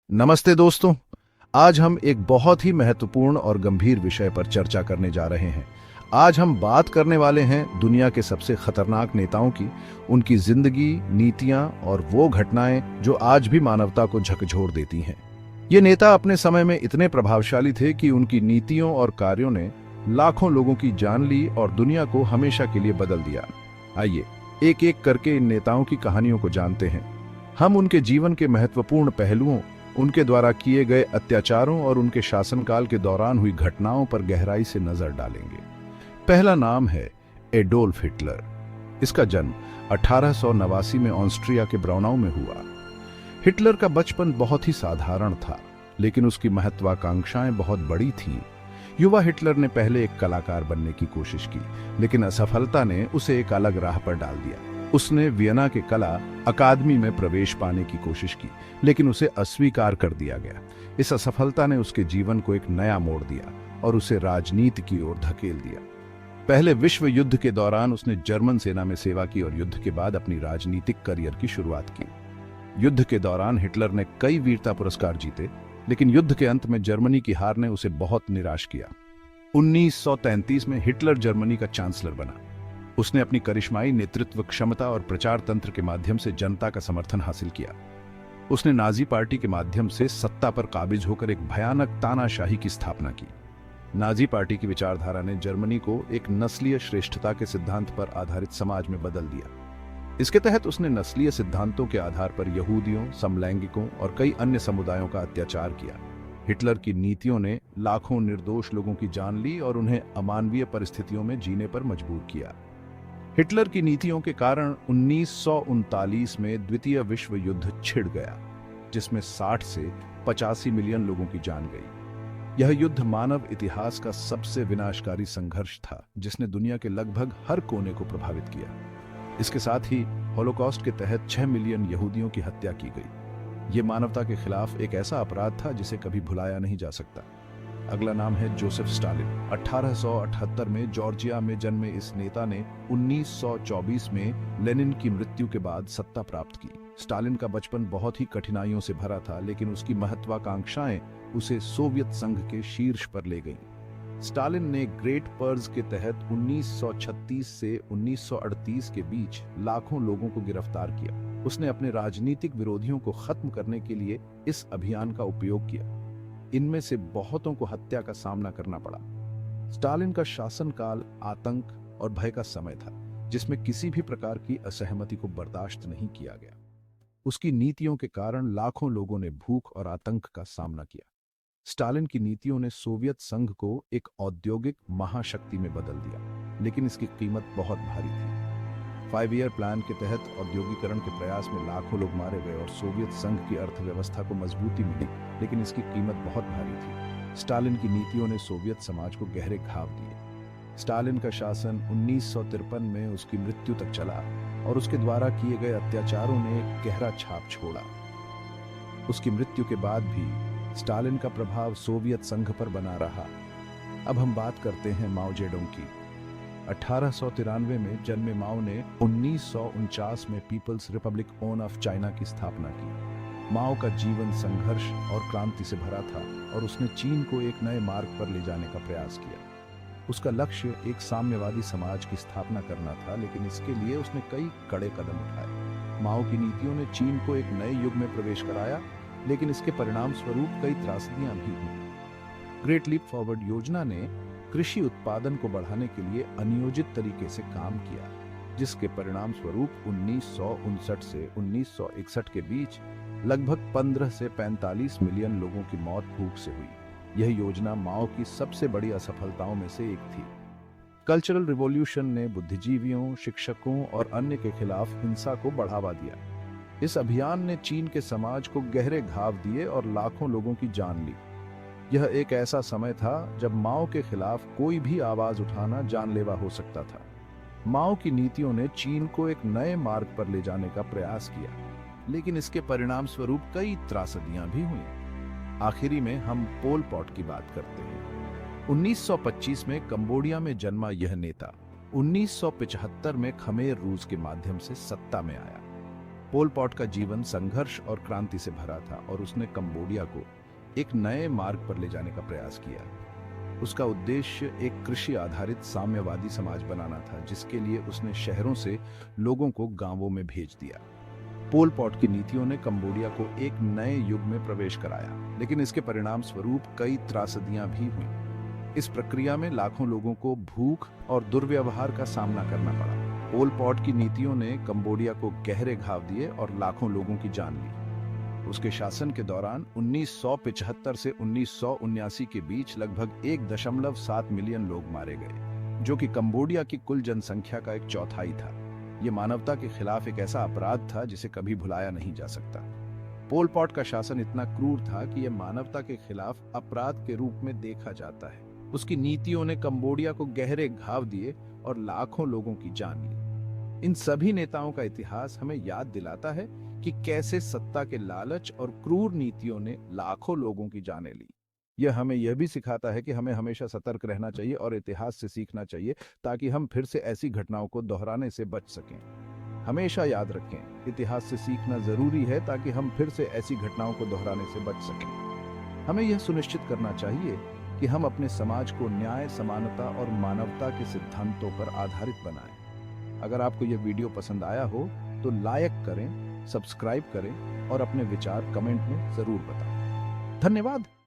नमस्ते दोस्तों। आज हम एक बहुत ही महत्वपूर्ण और गंभीर विषय पर चर्चा करने जा रहे हैं। आज हम बात करने वाले हैं दुनिया के सबसे खतरनाक नेताओं की, उनकी जिंदगी, नीतियां और वो घटनाएं जो आज भी मानवता को झकझोर देती हैं। ये नेता अपने समय में इतने प्रभावशाली थे कि उनकी नीतियों और कार्यों ने लाखों लोगों की जान ली और दुनिया को हमेशा के लिए बदल दिया। आइए एक एक करके इन नेताओं की कहानियों को जानते हैं। हम उनके जीवन के महत्वपूर्ण पहलुओं, उनके द्वारा किए गए अत्याचारों और उनके शासनकाल के दौरान हुई घटनाओं पर गहराई से नजर डालेंगे। पहला नाम है एडोल्फ हिटलर। इसका जन्म 1889 में ऑस्ट्रिया के ब्राउनाउ में हुआ। हिटलर का बचपन बहुत ही साधारण था, लेकिन उसकी महत्वाकांक्षाएं बहुत बड़ी थीं। युवा हिटलर ने पहले एक कलाकार बनने की कोशिश की, लेकिन असफलता ने उसे एक अलग राह पर डाल दिया। उसने वियना के कला अकादमी में प्रवेश पाने की कोशिश की, लेकिन उसे अस्वीकार कर दिया गया। इस असफलता ने उसके जीवन को एक नया मोड़ दिया और उसे राजनीति की ओर धकेल दिया। पहले विश्व युद्ध के दौरान उसने जर्मन सेना में सेवा की और युद्ध के बाद अपनी राजनीतिक करियर की शुरुआत की। युद्ध के दौरान हिटलर ने कई वीरता पुरस्कार जीते, लेकिन युद्ध के अंत में जर्मनी की हार ने उसे बहुत निराश किया। 1933 में हिटलर जर्मनी का चांसलर बना। उसने अपनी करिश्माई नेतृत्व क्षमता और प्रचार तंत्र के माध्यम से जनता का समर्थन हासिल किया। उसने नाजी पार्टी के माध्यम से सत्ता पर काबिज होकर एक भयानक तानाशाही की स्थापना की। नाजी पार्टी की विचारधारा ने जर्मनी को एक नस्लीय श्रेष्ठता के सिद्धांत पर आधारित समाज में बदल दिया। इसके तहत उसने नस्लीय सिद्धांतों के आधार पर यहूदियों, समलैंगिकों और कई अन्य समुदायों का अत्याचार किया। हिटलर की नीतियों ने लाखों निर्दोष लोगों की जान ली और उन्हें अमानवीय परिस्थितियों में जीने पर मजबूर किया। हिटलर की नीतियों के कारण 1939 में द्वितीय विश्व युद्ध छिड़ गया, जिसमें 60 से 85 मिलियन लोगों की जान गई। यह युद्ध मानव इतिहास का सबसे विनाशकारी संघर्ष था, जिसने दुनिया के लगभग हर कोने को प्रभावित किया। इसके साथ ही हॉलोकॉस्ट के तहत 6 मिलियन यहूदियों की हत्या की गई। ये मानवता के खिलाफ एक ऐसा अपराध था जिसे कभी भुलाया नहीं जा सकता। अगला नाम है जोसेफ स्टालिन। 1878 में जॉर्जिया में जन्मे इस नेता ने 1924 में लेनिन की मृत्यु के बाद सत्ता प्राप्त की। स्टालिन का बचपन बहुत ही कठिनाइयों से भरा था, लेकिन उसकी महत्वाकांक्षाएं उसे सोवियत संघ के शीर्ष पर ले गईं। स्टालिन ने ग्रेट पर्ज के तहत 1936 से 1938 के बीच लाखों लोगों को गिरफ्तार किया। उसने अपने राजनीतिक विरोधियों को खत्म करने के लिए इस अभियान का उपयोग किया। इनमें से बहुतों को हत्या का सामना करना पड़ा। स्टालिन का शासनकाल आतंक और भय का समय था, जिसमें किसी भी प्रकार की असहमति को बर्दाश्त नहीं किया गया। उसकी नीतियों के कारण लाखों लोगों ने भूख और आतंक का सामना किया। स्टालिन की नीतियों ने सोवियत संघ को एक औद्योगिक महाशक्ति में बदल दिया, लेकिन इसकी कीमत बहुत भारी थी। 5 ईयर प्लान के तहत औद्योगिकरण के प्रयास में लाखों लोग मारे गए और सोवियत संघ की अर्थव्यवस्था को मजबूती मिली, लेकिन इसकी कीमत बहुत भारी थी। स्टालिन की नीतियों ने सोवियत समाज को गहरे घाव दिए। स्टालिन का शासन 1953 में उसकी मृत्यु तक चला और उसके द्वारा किए गए अत्याचारों ने एक गहरा छाप छोड़ा। उसकी मृत्यु के बाद भी स्टालिन का प्रभाव सोवियत संघ पर बना रहा। अब हम बात करते हैं माओ जेडोंग की। 1893 में जन्मे माओ ने 1949 में पीपल्स रिपब्लिक ऑफ चाइना की स्थापना की। माओ का जीवन संघर्ष और क्रांति से भरा था और उसने चीन को एक नए मार्ग पर ले जाने का प्रयास किया। उसका लक्ष्य एक साम्यवादी समाज की स्थापना करना था, लेकिन इसके लिए उसने कई कड़े कदम उठाए। माओ की नीतियों ने चीन को एक नए युग में प्रवेश कराया, लेकिन इसके परिणाम स्वरूप कई त्रासदियां भी हुई। ग्रेट लीप फॉरवर्ड योजना ने कृषि उत्पादन को बढ़ाने के लिए अनियोजित तरीके से काम किया, जिसके परिणाम स्वरूप 1959 से 1961 के बीच लगभग 15 से 45 मिलियन लोगों की मौत भूख से हुई। यह योजना माओ की सबसे बड़ी असफलताओं में से एक थी। कल्चरल रिवॉल्यूशन ने बुद्धिजीवियों, शिक्षकों और अन्य के खिलाफ हिंसा को बढ़ावा दिया। इस अभियान ने चीन के समाज को गहरे घाव दिए और लाखों लोगों की जान ली। यह एक ऐसा समय था जब माओ के खिलाफ कोई भी आवाज उठाना जानलेवा हो सकता था। माओ की नीतियों ने चीन को एक नए मार्ग पर ले जाने का प्रयास किया, लेकिन इसके परिणाम स्वरूप कई त्रासदियां भी हुई। आखिरी में हम पोल पॉट की बात करते हैं। 1925 में कंबोडिया में जन्मा यह नेता 1975 में खमेर रूस के माध्यम से सत्ता में आया। पोल पॉट का जीवन संघर्ष और क्रांति से भरा था और उसने कंबोडिया को एक नए मार्ग पर ले जाने का प्रयास किया। उसका उद्देश्य एक कृषि आधारित साम्यवादी समाज बनाना था, जिसके लिए उसने शहरों से लोगों को गांवों में भेज दिया। पोल पॉट की नीतियों ने कंबोडिया को एक नए युग में प्रवेश कराया, लेकिन इसके परिणाम स्वरूप कई त्रासदियां भी हुईं। इस प्रक्रिया में लाखों लोगों को भूख और दुर्व्यवहार का सामना करना पड़ा। पोल पॉट की नीतियों ने कंबोडिया को गहरे घाव दिए और लाखों लोगों की जान ली। उसके शासन के दौरान 1975 से 1979 के बीच लगभग 1.7 मिलियन लोग मारे गए, जो कि कंबोडिया की कुल जनसंख्या का 1/4 था। यह मानवता के खिलाफ एक ऐसा अपराध था जिसे कभी भुलाया नहीं जा सकता। पोल पॉट का शासन इतना क्रूर था कि यह मानवता के खिलाफ अपराध के रूप में देखा जाता है। उसकी नीतियों ने कंबोडिया को गहरे घाव दिए और लाखों लोगों की जान ली। इन सभी नेताओं का इतिहास हमें याद दिलाता है कि कैसे सत्ता के लालच और क्रूर नीतियों ने लाखों लोगों की जानें ली। यह हमें यह भी सिखाता है कि हमें हमेशा सतर्क रहना चाहिए और इतिहास से सीखना चाहिए, ताकि हम फिर से ऐसी घटनाओं को दोहराने से बच सकें। हमेशा याद रखें, इतिहास से सीखना जरूरी है ताकि हम फिर से ऐसी घटनाओं को दोहराने से बच सकें। हमें यह सुनिश्चित करना चाहिए कि हम अपने समाज को न्याय, समानता और मानवता के सिद्धांतों पर आधारित बनाएं। अगर आपको यह वीडियो पसंद आया हो तो लाइक करें, सब्सक्राइब करें और अपने विचार कमेंट में जरूर बताएं। धन्यवाद।